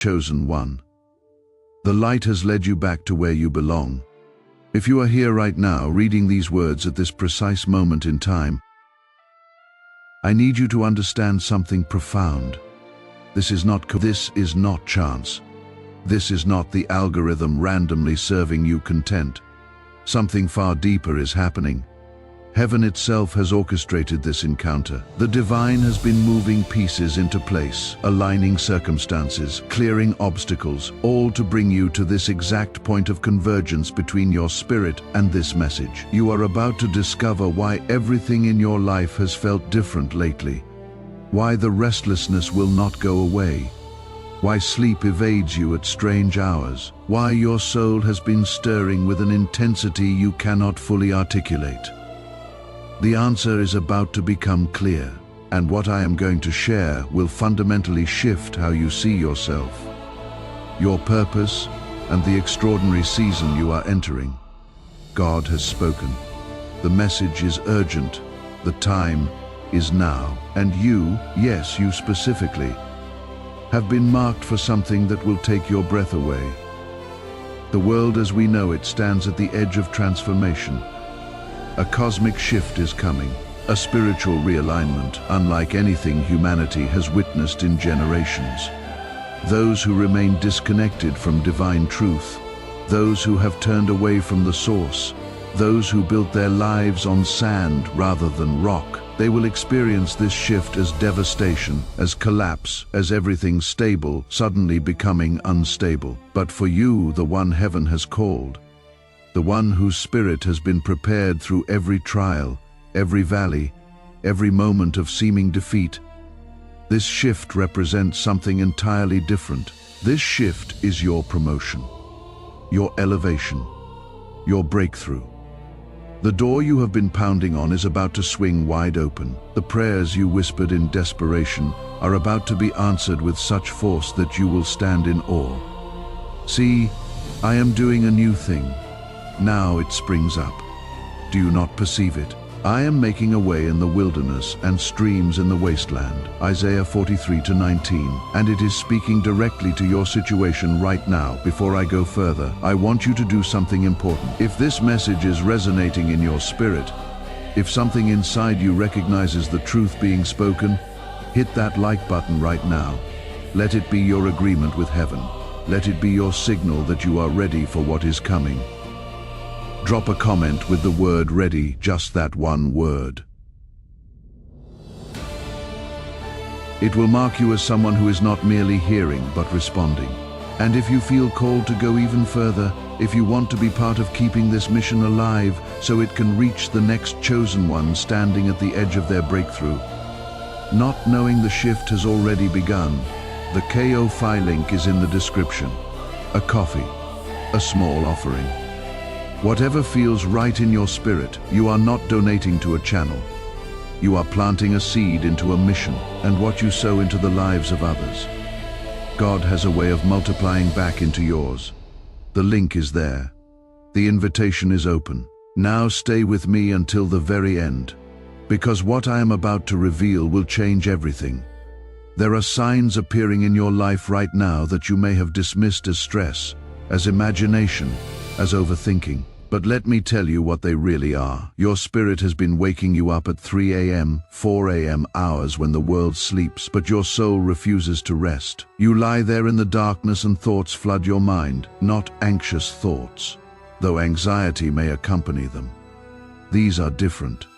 Chosen one. The light has led you back to where you belong. If you are here right now, reading these words at this precise moment in time, I need you to understand something profound. This is not chance. This is not the algorithm randomly serving you content. Something far deeper is happening. Heaven itself has orchestrated this encounter. The divine has been moving pieces into place, aligning circumstances, clearing obstacles, all to bring you to this exact point of convergence between your spirit and this message. You are about to discover why everything in your life has felt different lately, why the restlessness will not go away, why sleep evades you at strange hours, why your soul has been stirring with an intensity you cannot fully articulate. The answer is about to become clear, and what I am going to share will fundamentally shift how you see yourself, your purpose, and the extraordinary season you are entering. God has spoken. The message is urgent. The time is now. And you, yes, you specifically, have been marked for something that will take your breath away. The world as we know it stands at the edge of transformation. A cosmic shift is coming, a spiritual realignment unlike anything humanity has witnessed in generations. Those who remain disconnected from divine truth, those who have turned away from the source, those who built their lives on sand rather than rock, they will experience this shift as devastation, as collapse, as everything stable suddenly becoming unstable. But for you, the one heaven has called, the one whose spirit has been prepared through every trial, every valley, every moment of seeming defeat, this shift represents something entirely different. This shift is your promotion, your elevation, your breakthrough. The door you have been pounding on is about to swing wide open. The prayers you whispered in desperation are about to be answered with such force that you will stand in awe. See, I am doing a new thing. Now it springs up. Do you not perceive it? I am making a way in the wilderness and streams in the wasteland. Isaiah 43:19. And it is speaking directly to your situation right now. Before I go further, I want you to do something important. If this message is resonating in your spirit, if something inside you recognizes the truth being spoken, hit that like button right now. Let it be your agreement with heaven. Let it be your signal that you are ready for what is coming. Drop a comment with the word ready, just that one word. It will mark you as someone who is not merely hearing but responding. And if you feel called to go even further, if you want to be part of keeping this mission alive so it can reach the next chosen one standing at the edge of their breakthrough, not knowing the shift has already begun, the Ko-Fi link is in the description. A coffee, a small offering. Whatever feels right in your spirit, you are not donating to a channel. You are planting a seed into a mission, and what you sow into the lives of others, God has a way of multiplying back into yours. The link is there. The invitation is open. Now stay with me until the very end, because what I am about to reveal will change everything. There are signs appearing in your life right now that you may have dismissed as stress, as imagination, as overthinking. But let me tell you what they really are. Your spirit has been waking you up at 3 a.m., 4 a.m. hours when the world sleeps, but your soul refuses to rest. You lie there in the darkness and thoughts flood your mind, not anxious thoughts, though anxiety may accompany them. These are different.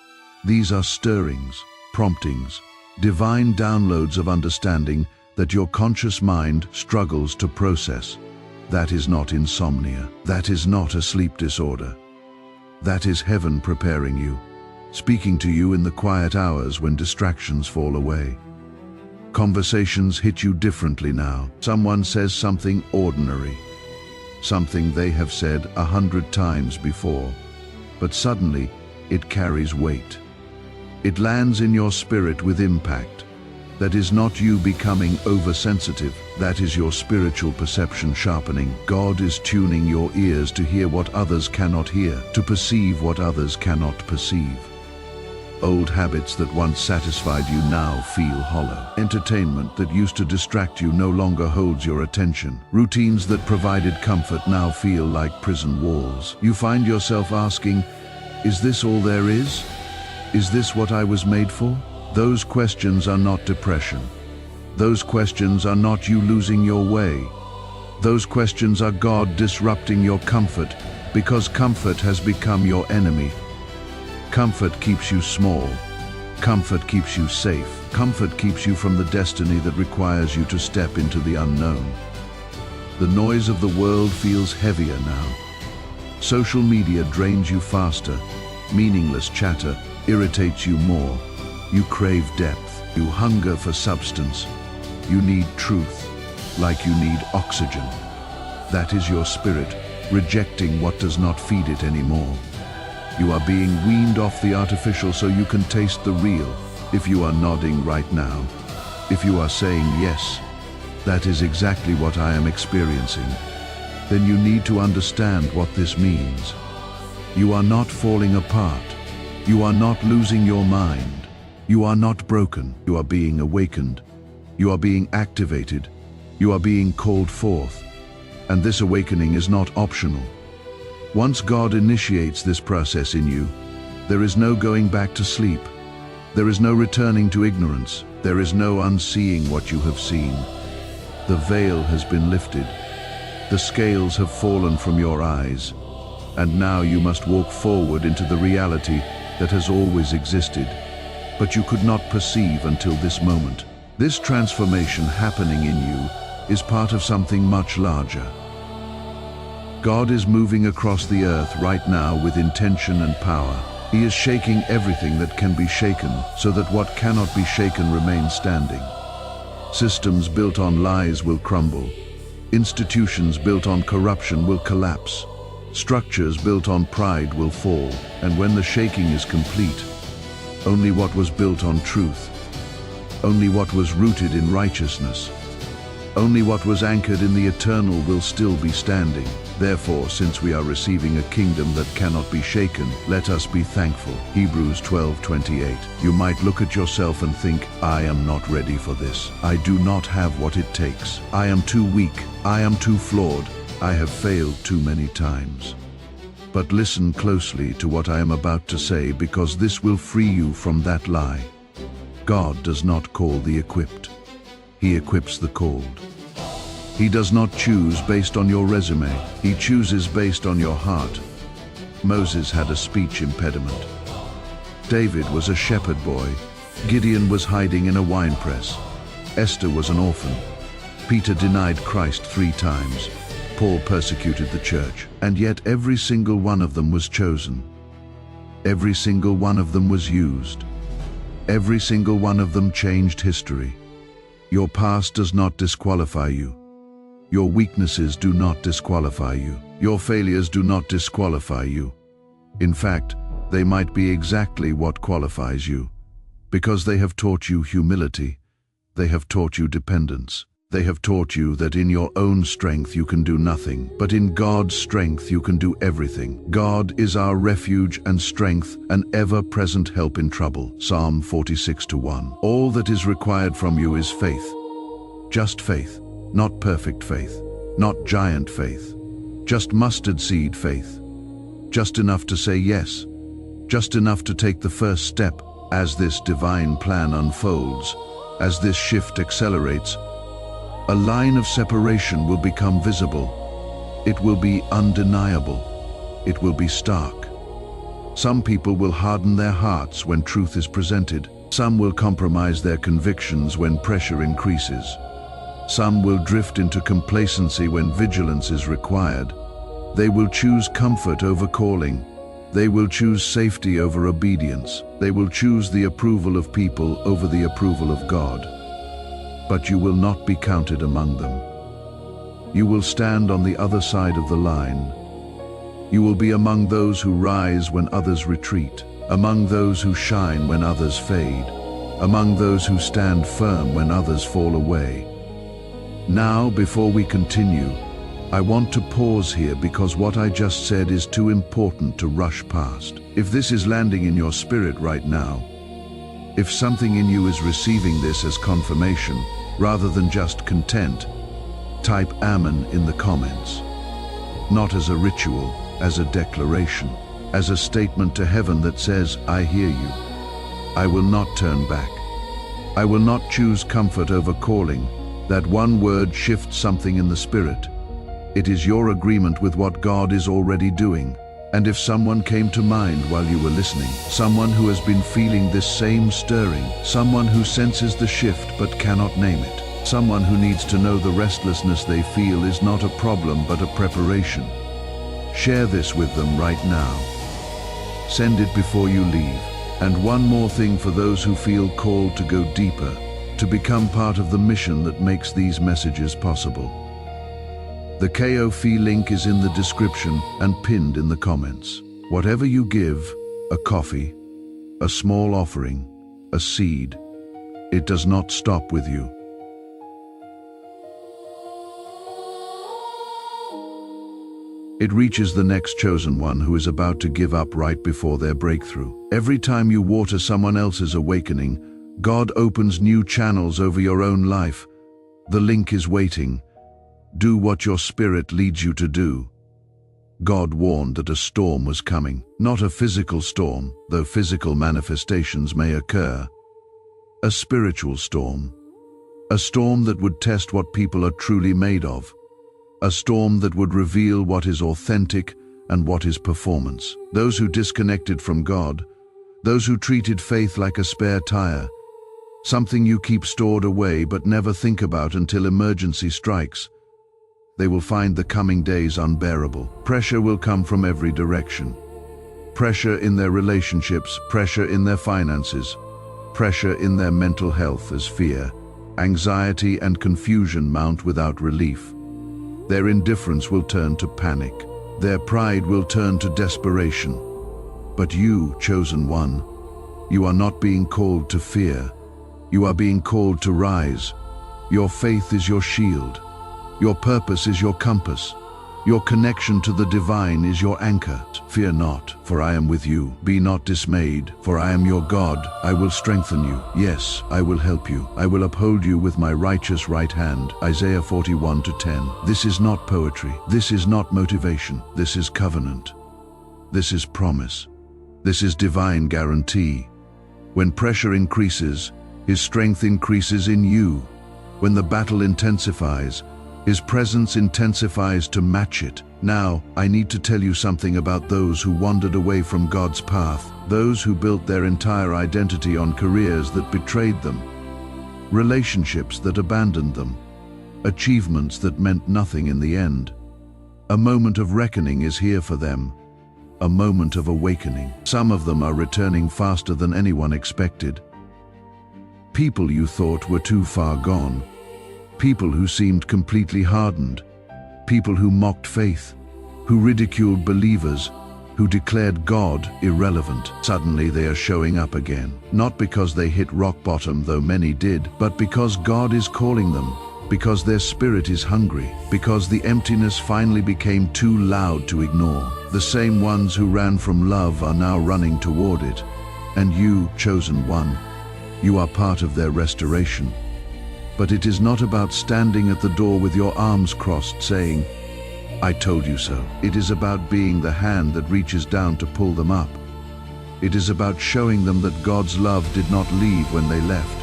These are stirrings, promptings, divine downloads of understanding that your conscious mind struggles to process. That is not insomnia. That is not a sleep disorder. That is heaven preparing you, speaking to you in the quiet hours when distractions fall away. Conversations hit you differently now. Someone says something ordinary, something they have said 100 times before, but suddenly it carries weight. It lands in your spirit with impact. That is not you becoming oversensitive. That is your spiritual perception sharpening. God is tuning your ears to hear what others cannot hear, to perceive what others cannot perceive. Old habits that once satisfied you now feel hollow. Entertainment that used to distract you no longer holds your attention. Routines that provided comfort now feel like prison walls. You find yourself asking, is this all there is? Is this what I was made for? Those questions are not depression. Those questions are not you losing your way. Those questions are God disrupting your comfort, because comfort has become your enemy. Comfort keeps you small. Comfort keeps you safe. Comfort keeps you from the destiny that requires you to step into the unknown. The noise of the world feels heavier now. Social media drains you faster. Meaningless chatter irritates you more. You crave depth. You hunger for substance. You need truth, like you need oxygen. That is your spirit, rejecting what does not feed it anymore. You are being weaned off the artificial so you can taste the real. If you are nodding right now, if you are saying yes, that is exactly what I am experiencing, then you need to understand what this means. You are not falling apart. You are not losing your mind. You are not broken. You are being awakened. You are being activated. You are being called forth. And this awakening is not optional. Once God initiates this process in you, there is no going back to sleep. There is no returning to ignorance. There is no unseeing what you have seen. The veil has been lifted. The scales have fallen from your eyes. And now you must walk forward into the reality that has always existed, but you could not perceive until this moment. This transformation happening in you is part of something much larger. God is moving across the earth right now with intention and power. He is shaking everything that can be shaken so that what cannot be shaken remains standing. Systems built on lies will crumble. Institutions built on corruption will collapse. Structures built on pride will fall. And when the shaking is complete, only what was built on truth, only what was rooted in righteousness, only what was anchored in the eternal will still be standing. Therefore, since we are receiving a kingdom that cannot be shaken, let us be thankful. Hebrews 12:28. You might look at yourself and think, I am not ready for this. I do not have what it takes. I am too weak. I am too flawed. I have failed too many times. But listen closely to what I am about to say, because this will free you from that lie. God does not call the equipped. He equips the called. He does not choose based on your resume. He chooses based on your heart. Moses had a speech impediment. David was a shepherd boy. Gideon was hiding in a winepress. Esther was an orphan. Peter denied Christ 3 times. Paul persecuted the church. And yet every single one of them was chosen. Every single one of them was used. Every single one of them changed history. Your past does not disqualify you. Your weaknesses do not disqualify you. Your failures do not disqualify you. In fact, they might be exactly what qualifies you, because they have taught you humility. They have taught you dependence. They have taught you that in your own strength you can do nothing, but in God's strength you can do everything. God is our refuge and strength, an ever-present help in trouble. Psalm 46:1. All that is required from you is faith. Just faith. Not perfect faith, not giant faith, just mustard seed faith. Just enough to say yes, just enough to take the first step. As this divine plan unfolds, as this shift accelerates, a line of separation will become visible. It will be undeniable. It will be stark. Some people will harden their hearts when truth is presented. Some will compromise their convictions when pressure increases. Some will drift into complacency when vigilance is required. They will choose comfort over calling. They will choose safety over obedience. They will choose the approval of people over the approval of God. But you will not be counted among them. You will stand on the other side of the line. You will be among those who rise when others retreat, among those who shine when others fade, among those who stand firm when others fall away. Now, before we continue, I want to pause here because what I just said is too important to rush past. If this is landing in your spirit right now, If something in you is receiving this as confirmation, rather than just content, type Amen in the comments. Not as a ritual, as a declaration, as a statement to heaven that says, I hear you. I will not turn back. I will not choose comfort over calling. That one word shifts something in the spirit. It is your agreement with what God is already doing. And if someone came to mind while you were listening, someone who has been feeling this same stirring, someone who senses the shift but cannot name it, someone who needs to know the restlessness they feel is not a problem but a preparation, share this with them right now. Send it before you leave. And one more thing for those who feel called to go deeper, to become part of the mission that makes these messages possible. The Ko-fi link is in the description and pinned in the comments. Whatever you give, a coffee, a small offering, a seed, it does not stop with you. It reaches the next chosen one who is about to give up right before their breakthrough. Every time you water someone else's awakening, God opens new channels over your own life. The link is waiting. Do what your spirit leads you to do. God warned that a storm was coming, not a physical storm, though physical manifestations may occur. A spiritual storm. A storm that would test what people are truly made of. A storm that would reveal what is authentic and what is performance. Those who disconnected from God, those who treated faith like a spare tire, something you keep stored away but never think about until emergency strikes, they will find the coming days unbearable. Pressure will come from every direction. Pressure in their relationships, pressure in their finances, pressure in their mental health as fear, anxiety and confusion mount without relief. Their indifference will turn to panic. Their pride will turn to desperation. But you, chosen one, you are not being called to fear. You are being called to rise. Your faith is your shield. Your purpose is your compass. Your connection to the divine is your anchor. Fear not, for I am with you. Be not dismayed, for I am your God. I will strengthen you. Yes, I will help you. I will uphold you with my righteous right hand. Isaiah 41:10. This is not poetry. This is not motivation. This is covenant. This is promise. This is divine guarantee. When pressure increases, His strength increases in you. When the battle intensifies, His presence intensifies to match it. Now, I need to tell you something about those who wandered away from God's path, those who built their entire identity on careers that betrayed them, relationships that abandoned them, achievements that meant nothing in the end. A moment of reckoning is here for them, a moment of awakening. Some of them are returning faster than anyone expected. People you thought were too far gone. People who seemed completely hardened, people who mocked faith, who ridiculed believers, who declared God irrelevant. Suddenly they are showing up again, not because they hit rock bottom, though many did, but because God is calling them, because their spirit is hungry, because the emptiness finally became too loud to ignore. The same ones who ran from love are now running toward it. And you, chosen one, you are part of their restoration. But it is not about standing at the door with your arms crossed saying, I told you so. It is about being the hand that reaches down to pull them up. It is about showing them that God's love did not leave when they left.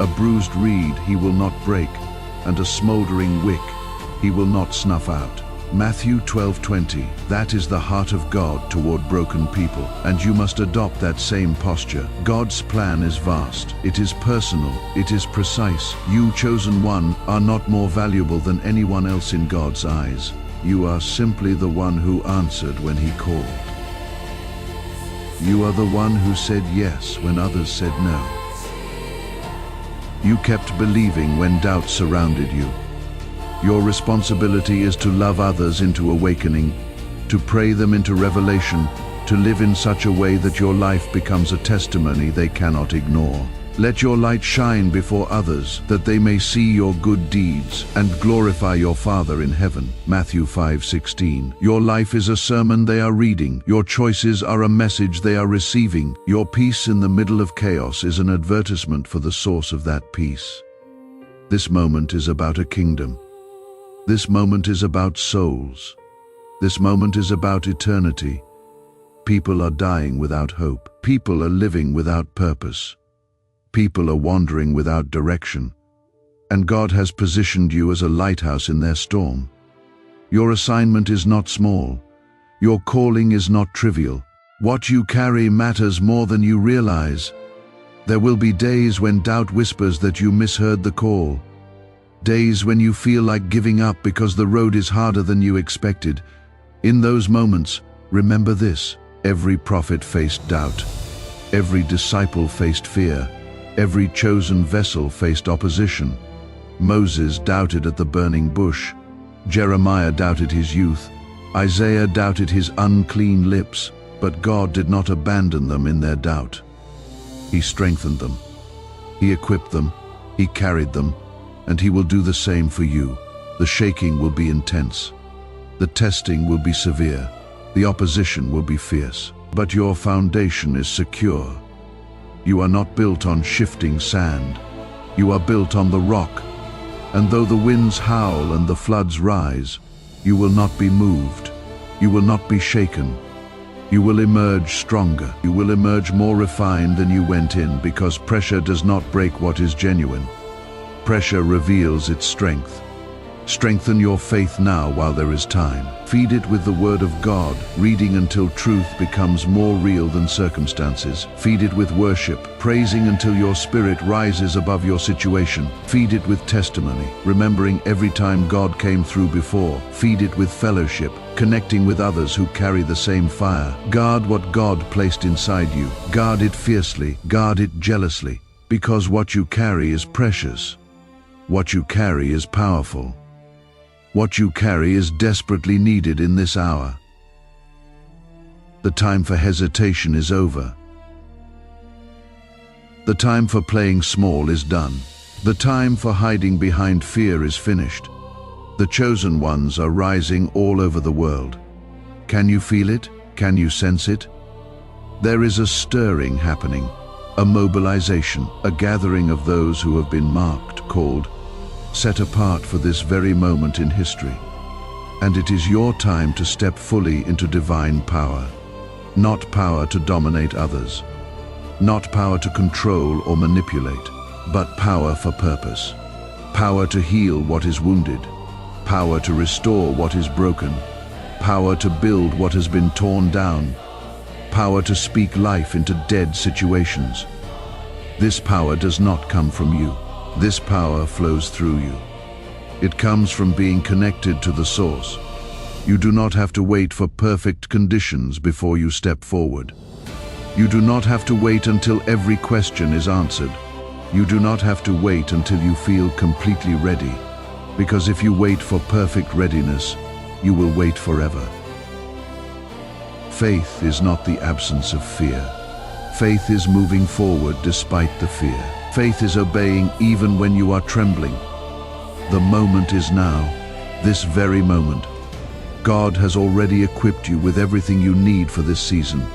A bruised reed He will not break, and a smoldering wick He will not snuff out. Matthew 12:20. That is the heart of God toward broken people, and you must adopt that same posture. God's plan is vast. It is personal. It is precise. You, chosen one, are not more valuable than anyone else in God's eyes. You are simply the one who answered when He called. You are the one who said yes when others said no. You kept believing when doubt surrounded you. Your responsibility is to love others into awakening, to pray them into revelation, to live in such a way that your life becomes a testimony they cannot ignore. Let your light shine before others, that they may see your good deeds and glorify your Father in heaven. Matthew 5:16. Your life is a sermon they are reading. Your choices are a message they are receiving. Your peace in the middle of chaos is an advertisement for the source of that peace. This moment is about a kingdom. This moment is about souls. This moment is about eternity. People are dying without hope. People are living without purpose. People are wandering without direction. And God has positioned you as a lighthouse in their storm. Your assignment is not small. Your calling is not trivial. What you carry matters more than you realize. There will be days when doubt whispers that you misheard the call. Days when you feel like giving up because the road is harder than you expected. In those moments, remember this: every prophet faced doubt. Every disciple faced fear. Every chosen vessel faced opposition. Moses doubted at the burning bush. Jeremiah doubted his youth. Isaiah doubted his unclean lips. But God did not abandon them in their doubt. He strengthened them. He equipped them. He carried them. And He will do the same for you. The shaking will be intense. The testing will be severe. The opposition will be fierce. But your foundation is secure. You are not built on shifting sand. You are built on the rock. And though the winds howl and the floods rise, you will not be moved. You will not be shaken. You will emerge stronger. You will emerge more refined than you went in, because pressure does not break what is genuine. Pressure reveals its strength. Strengthen your faith now while there is time. Feed it with the Word of God, reading until truth becomes more real than circumstances. Feed it with worship, praising until your spirit rises above your situation. Feed it with testimony, remembering every time God came through before. Feed it with fellowship, connecting with others who carry the same fire. Guard what God placed inside you. Guard it fiercely, guard it jealously, because what you carry is precious. What you carry is powerful. What you carry is desperately needed in this hour. The time for hesitation is over. The time for playing small is done. The time for hiding behind fear is finished. The chosen ones are rising all over the world. Can you feel it? Can you sense it? There is a stirring happening, a mobilization, a gathering of those who have been marked, called, set apart for this very moment in history. And it is your time to step fully into divine power. Not power to dominate others. Not power to control or manipulate, but power for purpose. Power to heal what is wounded. Power to restore what is broken. Power to build what has been torn down. Power to speak life into dead situations. This power does not come from you. This power flows through you. It comes from being connected to the source. You do not have to wait for perfect conditions before you step forward. You do not have to wait until every question is answered. You do not have to wait until you feel completely ready, because if you wait for perfect readiness, you will wait forever. Faith is not the absence of fear. Faith is moving forward despite the fear. Faith is obeying even when you are trembling. The moment is now, this very moment. God has already equipped you with everything you need for this season.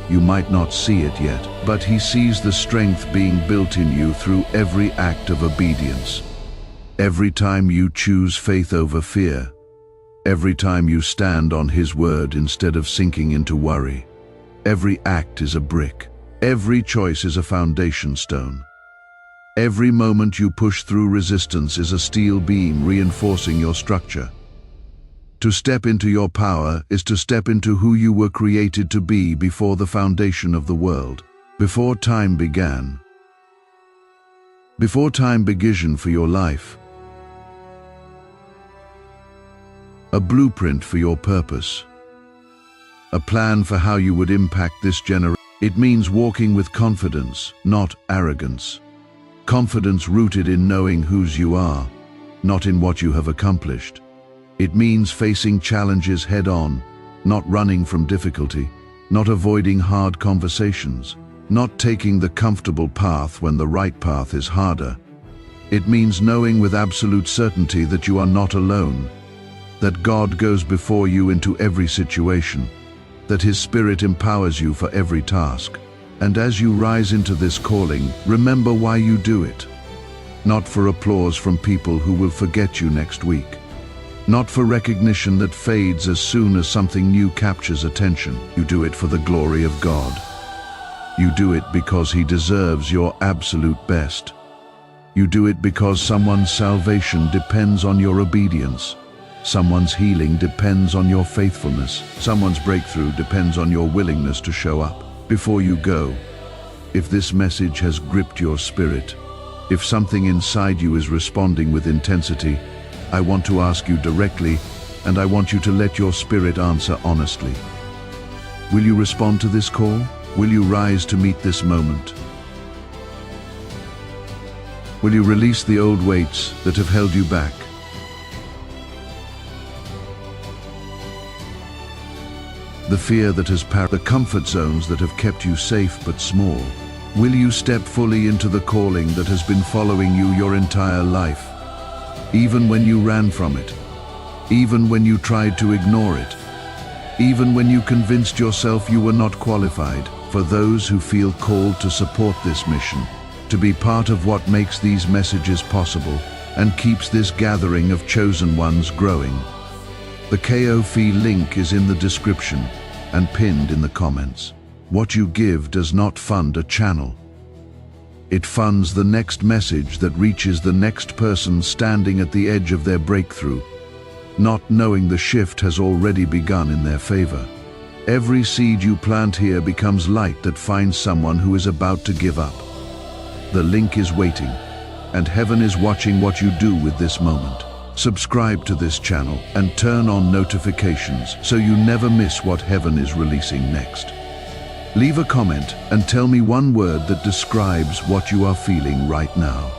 You might not see it yet, but He sees the strength being built in you through every act of obedience. Every time you choose faith over fear. Every time you stand on His word instead of sinking into worry. Every act is a brick. Every choice is a foundation stone. Every moment you push through resistance is a steel beam reinforcing your structure. To step into your power is to step into who you were created to be before the foundation of the world, before time began. Before time began for your life. A blueprint for your purpose. A plan for how you would impact this generation. It means walking with confidence, not arrogance. Confidence rooted in knowing whose you are, not in what you have accomplished. It means facing challenges head-on, not running from difficulty, not avoiding hard conversations, not taking the comfortable path when the right path is harder. It means knowing with absolute certainty that you are not alone, that God goes before you into every situation, that His Spirit empowers you for every task. And as you rise into this calling, remember why you do it. Not for applause from people who will forget you next week. Not for recognition that fades as soon as something new captures attention. You do it for the glory of God. You do it because He deserves your absolute best. You do it because someone's salvation depends on your obedience. Someone's healing depends on your faithfulness. Someone's breakthrough depends on your willingness to show up. Before you go, if this message has gripped your spirit, if something inside you is responding with intensity, I want to ask you directly, and I want you to let your spirit answer honestly. Will you respond to this call? Will you rise to meet this moment? Will you release the old weights that have held you back? The fear that has the comfort zones that have kept you safe but small. Will you step fully into the calling that has been following you your entire life? Even when you ran from it, even when you tried to ignore it, even when you convinced yourself you were not qualified. For those who feel called to support this mission, to be part of what makes these messages possible and keeps this gathering of chosen ones growing. The Ko-fi link is in the description and pinned in the comments. What you give does not fund a channel. It funds the next message that reaches the next person standing at the edge of their breakthrough, not knowing the shift has already begun in their favor. Every seed you plant here becomes light that finds someone who is about to give up. The link is waiting, and heaven is watching what you do with this moment. Subscribe to this channel and turn on notifications so you never miss what heaven is releasing next. Leave a comment and tell me one word that describes what you are feeling right now.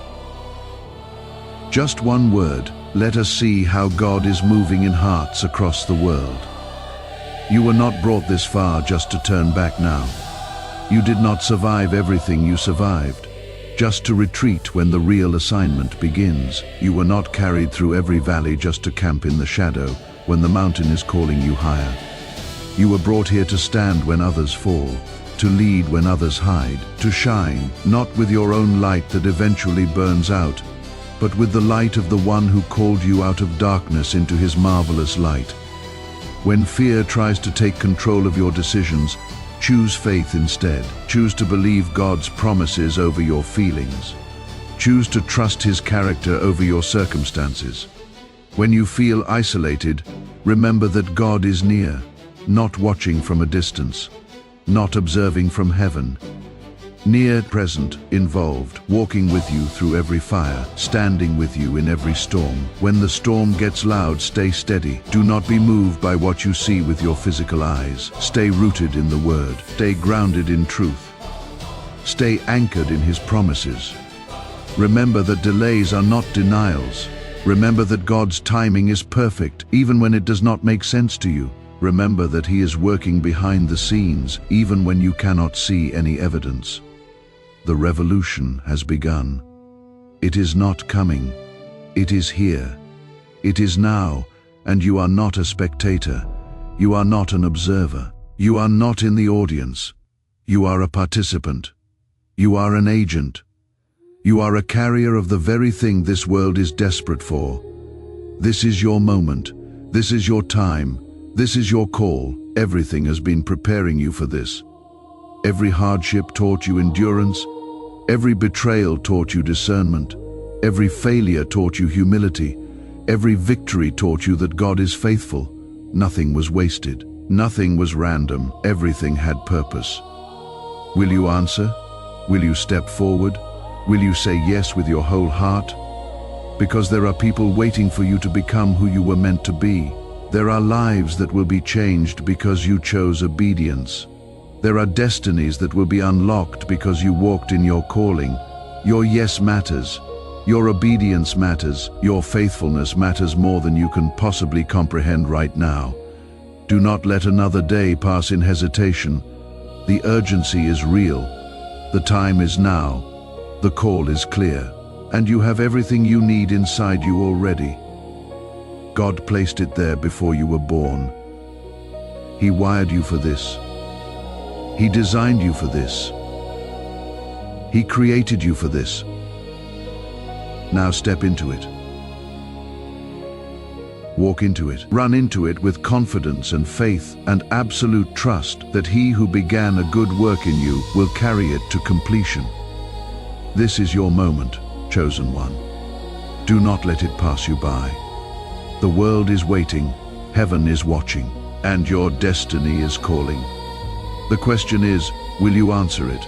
Just one word. Let us see how God is moving in hearts across the world. You were not brought this far just to turn back now. You did not survive everything you survived, just to retreat when the real assignment begins. You were not carried through every valley just to camp in the shadow when the mountain is calling you higher. You were brought here to stand when others fall, to lead when others hide, to shine, not with your own light that eventually burns out, but with the light of the one who called you out of darkness into His marvelous light. When fear tries to take control of your decisions, choose faith instead. Choose to believe God's promises over your feelings. Choose to trust His character over your circumstances. When you feel isolated, remember that God is near, not watching from a distance, not observing from heaven. Near, present, involved, walking with you through every fire, standing with you in every storm. When the storm gets loud, stay steady. Do not be moved by what you see with your physical eyes. Stay rooted in the Word. Stay grounded in truth. Stay anchored in His promises. Remember that delays are not denials. Remember that God's timing is perfect, even when it does not make sense to you. Remember that He is working behind the scenes, even when you cannot see any evidence. The revolution has begun. It is not coming. It is here. It is now, and you are not a spectator. You are not an observer. You are not in the audience. You are a participant. You are an agent. You are a carrier of the very thing this world is desperate for. This is your moment. This is your time. This is your call. Everything has been preparing you for this. Every hardship taught you endurance. Every betrayal taught you discernment. Every failure taught you humility. Every victory taught you that God is faithful. Nothing was wasted. Nothing was random. Everything had purpose. Will you answer? Will you step forward? Will you say yes with your whole heart? Because there are people waiting for you to become who you were meant to be. There are lives that will be changed because you chose obedience. There are destinies that will be unlocked because you walked in your calling. Your yes matters. Your obedience matters. Your faithfulness matters more than you can possibly comprehend right now. Do not let another day pass in hesitation. The urgency is real. The time is now. The call is clear, and you have everything you need inside you already. God placed it there before you were born. He wired you for this. He designed you for this. He created you for this. Now step into it. Walk into it. Run into it with confidence and faith and absolute trust that He who began a good work in you will carry it to completion. This is your moment, chosen one. Do not let it pass you by. The world is waiting, heaven is watching, and your destiny is calling. The question is, will you answer it?